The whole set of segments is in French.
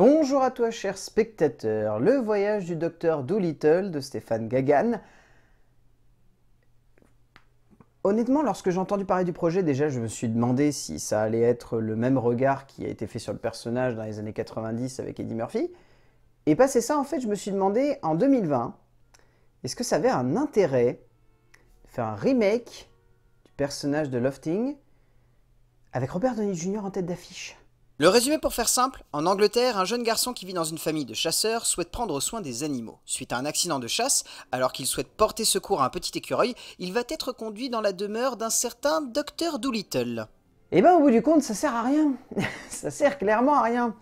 Bonjour à toi cher spectateur, le voyage du docteur Dolittle de Stéphane Gagan. Honnêtement, lorsque j'ai entendu parler du projet, déjà je me suis demandé si ça allait être le même regard qui a été fait sur le personnage dans les années 90 avec Eddie Murphy. Et passé ça, en fait, je me suis demandé en 2020, est-ce que ça avait un intérêt de faire un remake du personnage de Lofting avec Robert Downey Jr. en tête d'affiche? Le résumé pour faire simple, en Angleterre, un jeune garçon qui vit dans une famille de chasseurs souhaite prendre soin des animaux. Suite à un accident de chasse, alors qu'il souhaite porter secours à un petit écureuil, il va être conduit dans la demeure d'un certain Dr Dolittle. Et ben au bout du compte, ça sert à rien. Ça sert clairement à rien.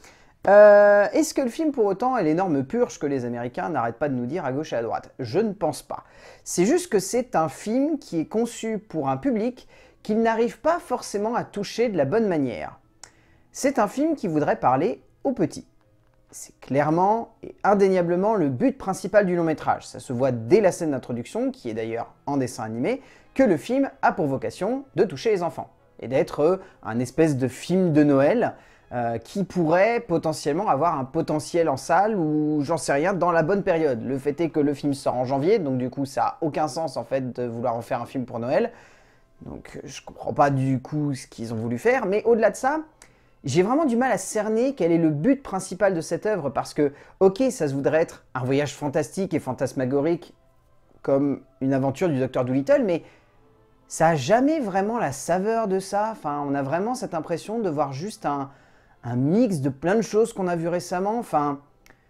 Est-ce que le film pour autant est l'énorme purge que les Américains n'arrêtent pas de nous dire à gauche et à droite? Je ne pense pas. C'est juste que c'est un film qui est conçu pour un public qu'il n'arrive pas forcément à toucher de la bonne manière. C'est un film qui voudrait parler aux petits. C'est clairement et indéniablement le but principal du long métrage. Ça se voit dès la scène d'introduction, qui est d'ailleurs en dessin animé, que le film a pour vocation de toucher les enfants. Et d'être un espèce de film de Noël qui pourrait potentiellement avoir un potentiel en salle ou j'en sais rien dans la bonne période. Le fait est que le film sort en janvier, donc du coup ça n'a aucun sens en fait de vouloir en faire un film pour Noël. Donc je comprends pas du coup ce qu'ils ont voulu faire, mais au-delà de ça, j'ai vraiment du mal à cerner quel est le but principal de cette œuvre parce que, ok, ça se voudrait être un voyage fantastique et fantasmagorique comme une aventure du Dr Dolittle, mais ça a jamais vraiment la saveur de ça. Enfin, on a vraiment cette impression de voir juste un mix de plein de choses qu'on a vues récemment. Enfin,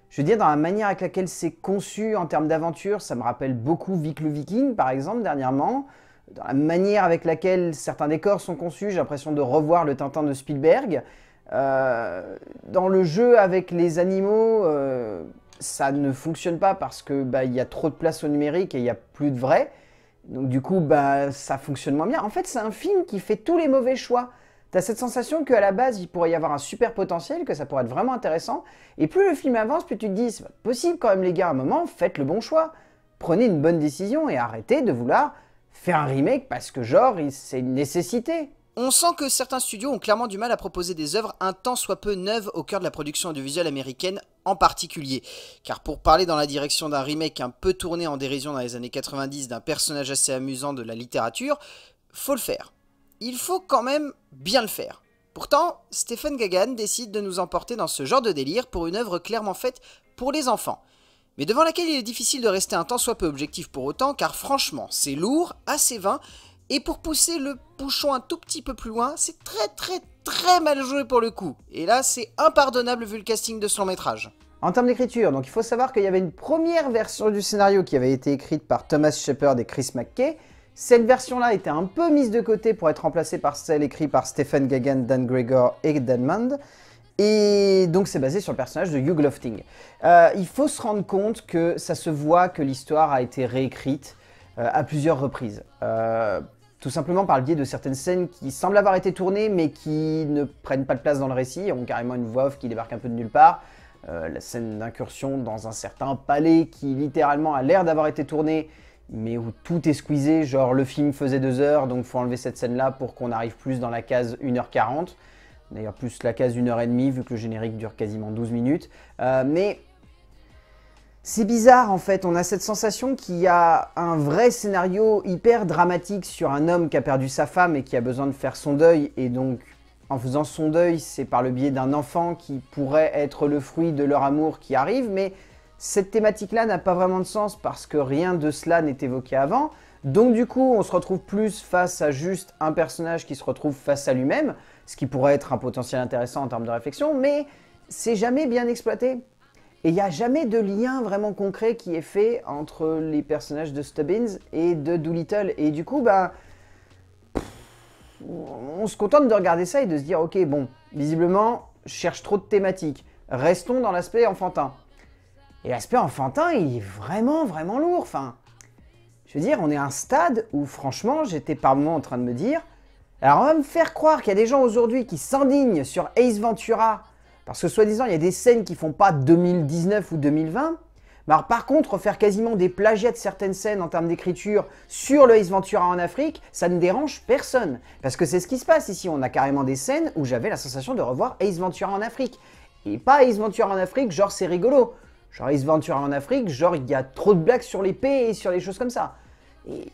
je veux dire, dans la manière avec laquelle c'est conçu en termes d'aventure, ça me rappelle beaucoup Vic le Viking, par exemple, dernièrement. Dans la manière avec laquelle certains décors sont conçus, j'ai l'impression de revoir le Tintin de Spielberg. Dans le jeu avec les animaux, ça ne fonctionne pas parce que il y a trop de place au numérique et il n'y a plus de vrai. Donc du coup, ça fonctionne moins bien. En fait, c'est un film qui fait tous les mauvais choix. T'as cette sensation qu'à la base, il pourrait y avoir un super potentiel, que ça pourrait être vraiment intéressant. Et plus le film avance, plus tu te dis, c'est pas possible quand même les gars, à un moment, faites le bon choix. Prenez une bonne décision et arrêtez de vouloir faire un remake parce que genre, c'est une nécessité. On sent que certains studios ont clairement du mal à proposer des œuvres un tant soit peu neuves au cœur de la production audiovisuelle américaine en particulier. Car pour parler dans la direction d'un remake un peu tourné en dérision dans les années 90 d'un personnage assez amusant de la littérature, faut le faire. Il faut quand même bien le faire. Pourtant, Stéphane Gagan décide de nous emporter dans ce genre de délire pour une œuvre clairement faite pour les enfants. Mais devant laquelle il est difficile de rester un tant soit peu objectif pour autant, car franchement, c'est lourd, assez vain, et pour pousser le bouchon un tout petit peu plus loin, c'est très mal joué pour le coup. Et là, c'est impardonnable vu le casting de ce long métrage. En termes d'écriture, donc il faut savoir qu'il y avait une première version du scénario qui avait été écrite par Thomas Shepard et Chris McKay. Cette version-là était un peu mise de côté pour être remplacée par celle écrite par Stephen Gagan, Dan Gregor et Dan Mund. Et donc c'est basé sur le personnage de Hugh Lofting. Il faut se rendre compte que ça se voit que l'histoire a été réécrite à plusieurs reprises. Tout simplement par le biais de certaines scènes qui semblent avoir été tournées mais qui ne prennent pas de place dans le récit, ont carrément une voix off qui débarque un peu de nulle part. La scène d'incursion dans un certain palais qui littéralement a l'air d'avoir été tournée mais où tout est squeezé, genre le film faisait 2 heures donc faut enlever cette scène là pour qu'on arrive plus dans la case 1h40. D'ailleurs plus la case 1h30 vu que le générique dure quasiment 12 minutes. Mais c'est bizarre en fait, on a cette sensation qu'il y a un vrai scénario hyper dramatique sur un homme qui a perdu sa femme et qui a besoin de faire son deuil. Et donc en faisant son deuil, c'est par le biais d'un enfant qui pourrait être le fruit de leur amour qui arrive. Mais cette thématique-là n'a pas vraiment de sens parce que rien de cela n'est évoqué avant. Donc du coup, on se retrouve plus face à juste un personnage qui se retrouve face à lui-même, ce qui pourrait être un potentiel intéressant en termes de réflexion, mais c'est jamais bien exploité. Et il n'y a jamais de lien vraiment concret qui est fait entre les personnages de Stubbins et de Dolittle. Et du coup, on se contente de regarder ça et de se dire, ok, bon, visiblement, je cherche trop de thématiques. Restons dans l'aspect enfantin. Et l'aspect enfantin, il est vraiment lourd. Enfin, je veux dire, on est à un stade où, franchement, j'étais par moments en train de me dire, alors on va me faire croire qu'il y a des gens aujourd'hui qui s'indignent sur Ace Ventura, parce que soi-disant, il y a des scènes qui font pas 2019 ou 2020, mais alors par contre, faire quasiment des plagiats de certaines scènes en termes d'écriture sur le Ace Ventura en Afrique, ça ne dérange personne. Parce que c'est ce qui se passe ici, on a carrément des scènes où j'avais la sensation de revoir Ace Ventura en Afrique. Et pas Ace Ventura en Afrique, genre c'est rigolo. Genre Ace Ventura en Afrique, genre il y a trop de blagues sur l'épée et sur les choses comme ça. Et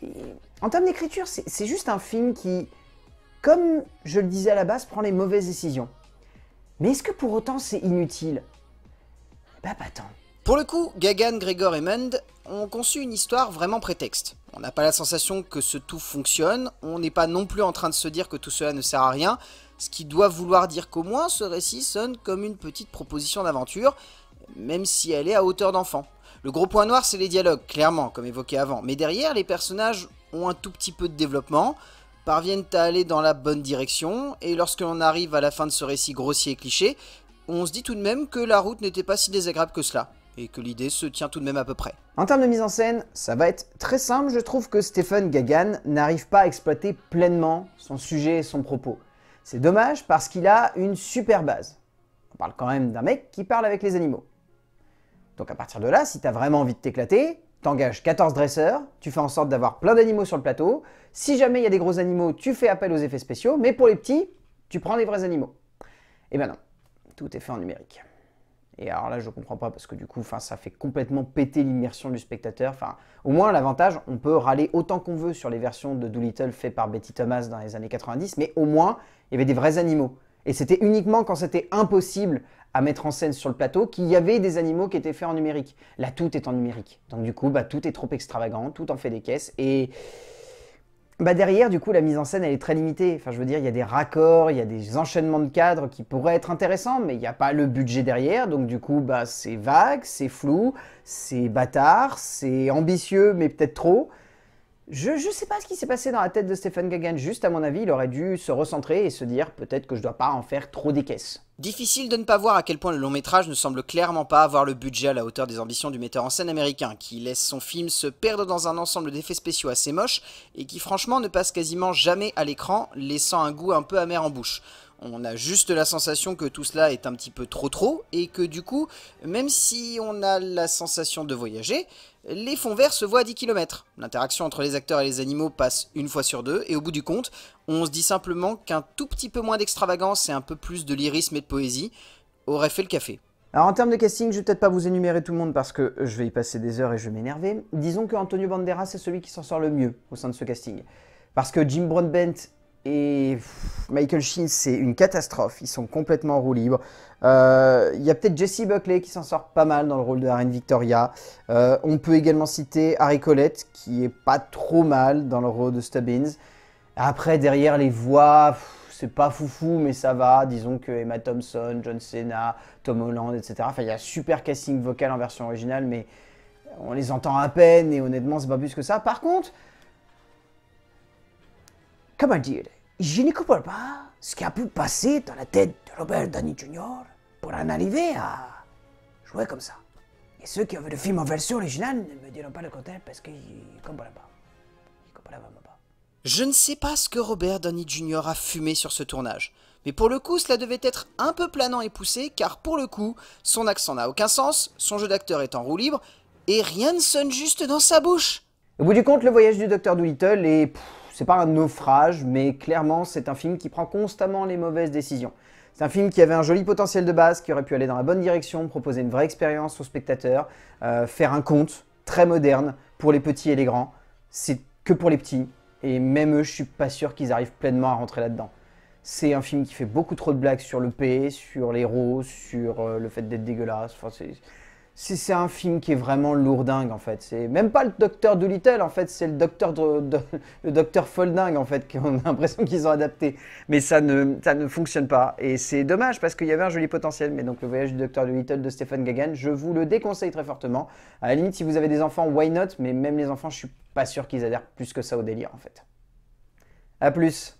en termes d'écriture, c'est juste un film qui, comme je le disais à la base, prend les mauvaises décisions. Mais est-ce que pour autant c'est inutile? Bah pas tant. Pour le coup, Gagan, Gregor et Mund ont conçu une histoire vraiment prétexte. On n'a pas la sensation que ce tout fonctionne, on n'est pas non plus en train de se dire que tout cela ne sert à rien, ce qui doit vouloir dire qu'au moins ce récit sonne comme une petite proposition d'aventure, même si elle est à hauteur d'enfant. Le gros point noir, c'est les dialogues, clairement, comme évoqué avant, mais derrière, les personnages ont un tout petit peu de développement, parviennent à aller dans la bonne direction, et lorsque l'on arrive à la fin de ce récit grossier et cliché, on se dit tout de même que la route n'était pas si désagréable que cela, et que l'idée se tient tout de même à peu près. En termes de mise en scène, ça va être très simple, je trouve que Stephen Gagan n'arrive pas à exploiter pleinement son sujet et son propos. C'est dommage parce qu'il a une super base. On parle quand même d'un mec qui parle avec les animaux. Donc à partir de là, si t'as vraiment envie de t'éclater, t'engages 14 dresseurs, tu fais en sorte d'avoir plein d'animaux sur le plateau. Si jamais il y a des gros animaux, tu fais appel aux effets spéciaux, mais pour les petits, tu prends les vrais animaux. Eh ben non, tout est fait en numérique. Et alors là, je comprends pas parce que du coup, ça fait complètement péter l'immersion du spectateur. Au moins, l'avantage, on peut râler autant qu'on veut sur les versions de Dolittle faites par Betty Thomas dans les années 90, mais au moins, il y avait des vrais animaux. Et c'était uniquement quand c'était impossible à mettre en scène sur le plateau qu'il y avait des animaux qui étaient faits en numérique. Là, tout est en numérique. Donc du coup, tout est trop extravagant, tout en fait des caisses. Et derrière, du coup, la mise en scène, elle est très limitée. Enfin, je veux dire, il y a des raccords, il y a des enchaînements de cadres qui pourraient être intéressants, mais il n'y a pas le budget derrière. Donc du coup, c'est vague, c'est flou, c'est bâtard, c'est ambitieux, mais peut-être trop. Je sais pas ce qui s'est passé dans la tête de Stephen Gagan. Juste à mon avis, il aurait dû se recentrer et se dire peut-être que je dois pas en faire trop des caisses. Difficile de ne pas voir à quel point le long métrage ne semble clairement pas avoir le budget à la hauteur des ambitions du metteur en scène américain, qui laisse son film se perdre dans un ensemble d'effets spéciaux assez moches et qui franchement ne passe quasiment jamais à l'écran, laissant un goût un peu amer en bouche. On a juste la sensation que tout cela est un petit peu trop et que du coup, même si on a la sensation de voyager, les fonds verts se voient à 10 km. L'interaction entre les acteurs et les animaux passe une fois sur deux et au bout du compte, on se dit simplement qu'un tout petit peu moins d'extravagance et un peu plus de lyrisme et de poésie aurait fait le café. Alors en termes de casting, je vais peut-être pas vous énumérer tout le monde parce que je vais y passer des heures et je vais m'énerver. Disons que Antonio Banderas est celui qui s'en sort le mieux au sein de ce casting. Parce que Jim Broadbent et Michael Sheen, c'est une catastrophe. Ils sont complètement en roue libre. Il y a peut-être Jessie Buckley qui s'en sort pas mal dans le rôle de la reine Victoria. On peut également citer Harry Collette, qui est pas trop mal dans le rôle de Stubbins. Après, derrière les voix, c'est pas foufou, mais ça va. Disons que Emma Thompson, John Cena, Tom Holland, etc. Enfin, il y a super casting vocal en version originale, mais on les entend à peine et honnêtement, c'est pas plus que ça. Par contre, comment dire, je ne comprends pas ce qui a pu passer dans la tête de Robert Downey Jr. pour en arriver à jouer comme ça. Et ceux qui ont vu le film en version originale ne me diront pas le contraire parce qu'ils ne comprennent pas. Ils ne comprennent vraiment pas. Je ne sais pas ce que Robert Downey Jr. a fumé sur ce tournage. Mais pour le coup, cela devait être un peu planant et poussé, car pour le coup, son accent n'a aucun sens, son jeu d'acteur est en roue libre, et rien ne sonne juste dans sa bouche. Au bout du compte, le voyage du Docteur Dolittle est... c'est pas un naufrage, mais clairement, c'est un film qui prend constamment les mauvaises décisions. C'est un film qui avait un joli potentiel de base, qui aurait pu aller dans la bonne direction, proposer une vraie expérience aux spectateurs, faire un conte très moderne pour les petits et les grands. C'est que pour les petits, et même eux, je suis pas sûr qu'ils arrivent pleinement à rentrer là-dedans. C'est un film qui fait beaucoup trop de blagues sur le P, sur les roses, sur le fait d'être dégueulasse. Enfin, c'est un film qui est vraiment lourdingue en fait. C'est même pas le Docteur Dolittle en fait, c'est le Docteur Foldingue en fait qu'on a l'impression qu'ils ont adapté. Mais ça ne fonctionne pas et c'est dommage parce qu'il y avait un joli potentiel. Mais donc le voyage du Docteur Dolittle de Stephen Gagan, je vous le déconseille très fortement. À la limite si vous avez des enfants, why not? Mais même les enfants, je suis pas sûr qu'ils adhèrent plus que ça au délire en fait. A plus.